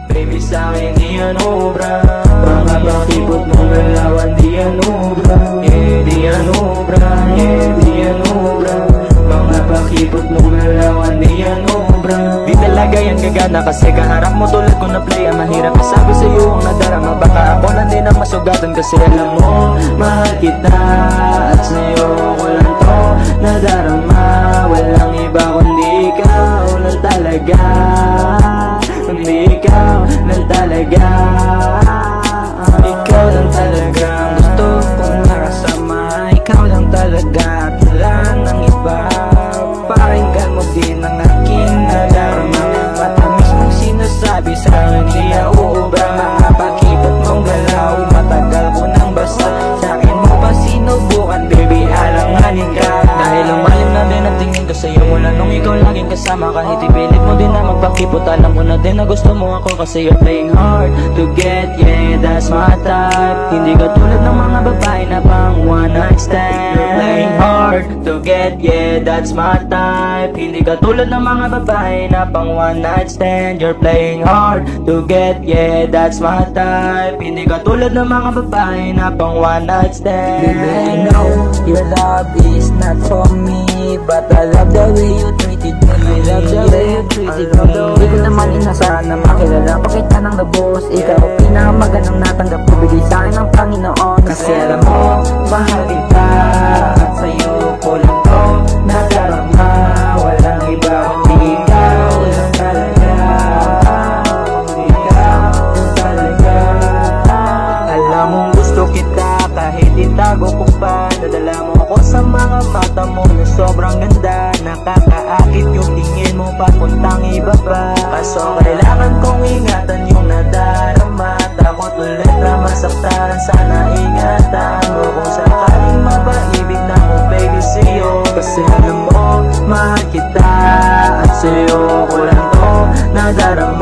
Baby sa'kin di yan obra, mga bakipot mong galawan di yan obra. Yeah, di yan obra, yeah, di yan obra, mga bakipot mong galawan di yan obra. Di talaga yan gagana kasi kaharap mo tulad ko na play. Ang mahirap kasabi sa'yo ang nadarama, baka ako lang din ang masugatan. Kasi alam mo, mahal kita at sa'yo ko lang to nadarama. Walang iba kundi ikaw lang talaga, kundi ikaw lang talaga. Ikaw lang talaga ang gusto kong makasama. Ikaw lang talaga at wala nang iba. Pakinggan mo din ang aking nadarama. Matamis mong sinasabi sa akin di uubra. Mga pakipot mong galaw, matagal ko nang basta. Sa akin mo pa sinubukan, baby, alanganin ka. Dahil lumalim na din ang tingin ko sa'yo mula nung ikaw laging kasama. Kahit ipilit mo din na magpakipot, alam ko na din na gusto mo ako. Kasi you're playing hard to get, yeah, that's my type. Hindi ka tulad ng mga babae na pang one night stand. You're playing hard to get, yeah, that's my type. Hindi ka tulad ng mga babae na pang one night stand. You're playing hard to get, yeah, that's my type. Hindi ka tulad ng mga babae na pang one night stand. Baby, I know your love is not for me, but I love the way you treated me. I love the way you treated me. Di ko naman inasahan na makilala pa kita ng lubos. Ikaw pinakamagandang natanggap ko, bigay sa'kin ng Panginoon. Kasi alam mo, mahal kita at sa'yo ko lang to nadarama. Walang iba kundi ikaw lang talaga, kundi ikaw lang talaga. Alam mong gusto kita kahit itago ko pa. Nadala mo ako sa mga mata mo na sobrang ganda. Nakakaakit yung tingin mo papuntang iba pa. Kaso kailangan kong ingatan yung nadarama. Takot ulit na masaktan, sana ingatan mo kung sakaling mapaibig na mo, baby, sa'yo. Kasi alam mo, mahal kita at sa'yo ko lang to nadarama.